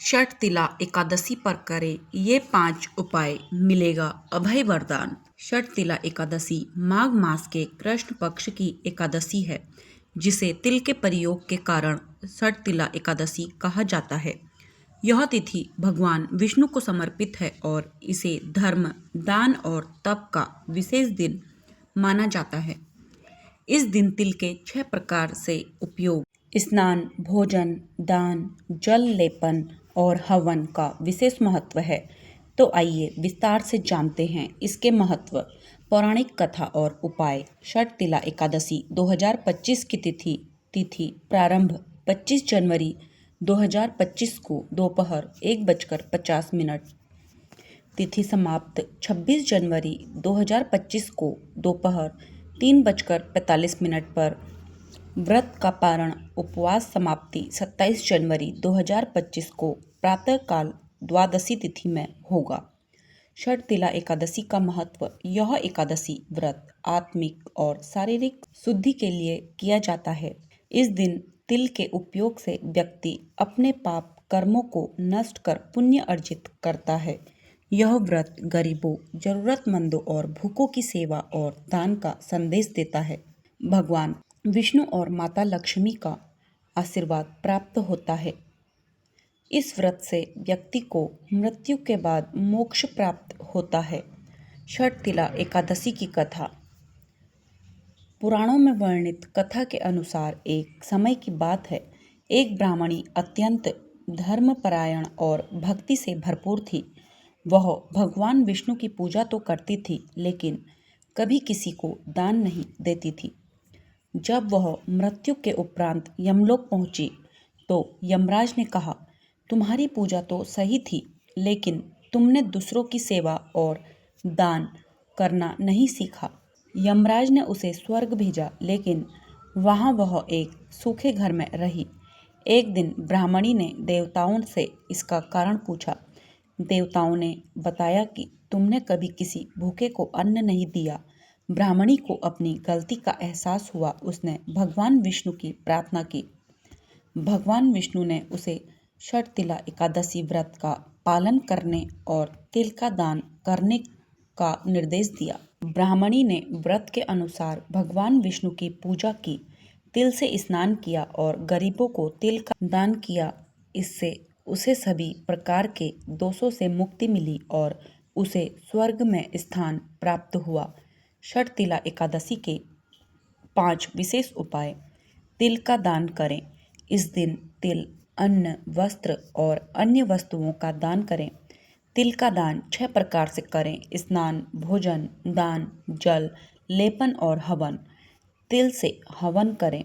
षठ तिला एकादशी पर करें ये 5 उपाय, मिलेगा अभय वरदान। षठ तिला एकादशी माघ मास के कृष्ण पक्ष की एकादशी है, जिसे तिल के प्रयोग के कारण षठ तिला एकादशी कहा जाता है। यह तिथि भगवान विष्णु को समर्पित है और इसे धर्म, दान और तप का विशेष दिन माना जाता है। इस दिन तिल के 6 प्रकार से उपयोग, स्नान, भोजन, दान, जल लेपन और हवन का विशेष महत्व है। तो आइए विस्तार से जानते हैं इसके महत्व, पौराणिक कथा और उपाय। षठ तिला एकादशी 2025 की तिथि प्रारंभ 25 जनवरी 2025 को दोपहर 1:50। तिथि समाप्त 26 जनवरी 2025 को दोपहर 3:45 पर। व्रत का पारण उपवास समाप्ति 27 जनवरी 2025 को प्रातःकाल द्वादशी तिथि में होगा। षठ तिला एकादशी का महत्व, यह एकादशी व्रत आत्मिक और शारीरिक शुद्धि के लिए किया जाता है। इस दिन तिल के उपयोग से व्यक्ति अपने पाप कर्मों को नष्ट कर पुण्य अर्जित करता है। यह व्रत गरीबों, जरूरतमंदों और भूखों की सेवा और दान का संदेश देता है। भगवान विष्णु और माता लक्ष्मी का आशीर्वाद प्राप्त होता है। इस व्रत से व्यक्ति को मृत्यु के बाद मोक्ष प्राप्त होता है। षठ तिला एकादशी की कथा, पुराणों में वर्णित कथा के अनुसार एक समय की बात है, एक ब्राह्मणी अत्यंत धर्मपरायण और भक्ति से भरपूर थी। वह भगवान विष्णु की पूजा तो करती थी, लेकिन कभी किसी को दान नहीं देती थी। जब वह मृत्यु के उपरांत यमलोक पहुंची तो यमराज ने कहा, तुम्हारी पूजा तो सही थी, लेकिन तुमने दूसरों की सेवा और दान करना नहीं सीखा। यमराज ने उसे स्वर्ग भेजा, लेकिन वहां वह एक सूखे घर में रही। एक दिन ब्राह्मणी ने देवताओं से इसका कारण पूछा। देवताओं ने बताया कि तुमने कभी किसी भूखे को अन्न नहीं दिया। ब्राह्मणी को अपनी गलती का एहसास हुआ। उसने भगवान विष्णु की प्रार्थना की। भगवान विष्णु ने उसे षठ तिला एकादशी व्रत का पालन करने और तिल का दान करने का निर्देश दिया। ब्राह्मणी ने व्रत के अनुसार भगवान विष्णु की पूजा की, तिल से स्नान किया और गरीबों को तिल का दान किया। इससे उसे सभी प्रकार के दोषों से मुक्ति मिली और उसे स्वर्ग में स्थान प्राप्त हुआ। षठ तिला एकादशी के 5 विशेष उपाय। तिल का दान करें। इस दिन तिल, अन्न, वस्त्र और अन्य वस्तुओं का दान करें। तिल का दान 6 प्रकार से करें: स्नान, भोजन, दान, जल लेपन और हवन। तिल से हवन करें।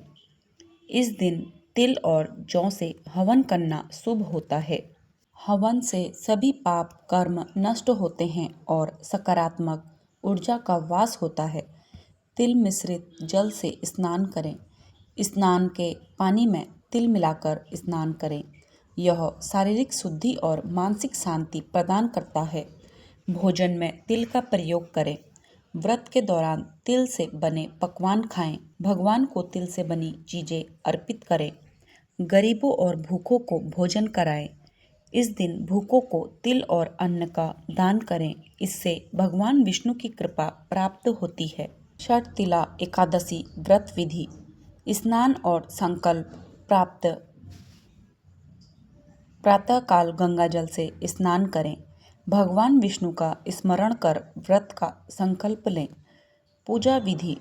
इस दिन तिल और जौ से हवन करना शुभ होता है। हवन से सभी पाप कर्म नष्ट होते हैं और सकारात्मक ऊर्जा का वास होता है। तिल मिश्रित जल से स्नान करें। स्नान के पानी में तिल मिलाकर स्नान करें। यह शारीरिक शुद्धि और मानसिक शांति प्रदान करता है। भोजन में तिल का प्रयोग करें। व्रत के दौरान तिल से बने पकवान खाएं। भगवान को तिल से बनी चीज़ें अर्पित करें। गरीबों और भूखों को भोजन कराएं। इस दिन भूखों को तिल और अन्न का दान करें। इससे भगवान विष्णु की कृपा प्राप्त होती है। षठ तिला एकादशी व्रत विधि। स्नान और संकल्प प्राप्त प्रातःकाल गंगा जल से स्नान करें। भगवान विष्णु का स्मरण कर व्रत का संकल्प लें। पूजा विधि।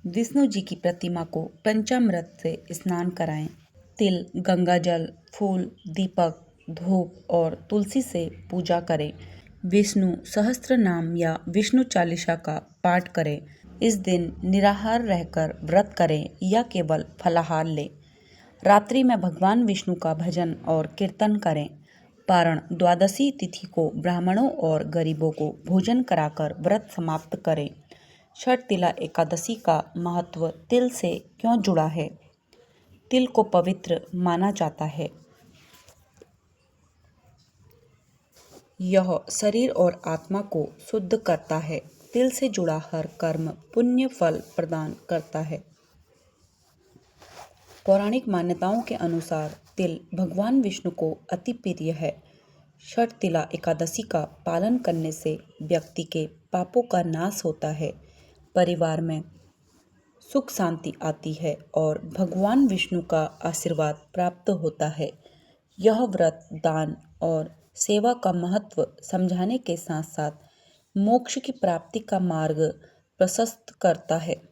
विष्णु जी की प्रतिमा को पंचामृत से स्नान कराएं। तिल, गंगा जल, फूल, दीपक, धूप और तुलसी से पूजा करें। विष्णु सहस्त्र नाम या विष्णु चालीसा का पाठ करें। इस दिन निराहार रहकर व्रत करें या केवल फलाहार लें। रात्रि में भगवान विष्णु का भजन और कीर्तन करें। पारण द्वादशी तिथि को ब्राह्मणों और गरीबों को भोजन कराकर व्रत समाप्त करें। षठ तिला एकादशी का महत्व तिल से क्यों जुड़ा है? तिल को पवित्र माना जाता है। यह शरीर और आत्मा को शुद्ध करता है। तिल से जुड़ा हर कर्म पुण्य फल प्रदान करता है। पौराणिक मान्यताओं के अनुसार तिल भगवान विष्णु को अति प्रिय है। छठ तिला एकादशी का पालन करने से व्यक्ति के पापों का नाश होता है, परिवार में सुख शांति आती है और भगवान विष्णु का आशीर्वाद प्राप्त होता है। यह व्रत दान और सेवा का महत्व समझाने के साथ साथ मोक्ष की प्राप्ति का मार्ग प्रशस्त करता है।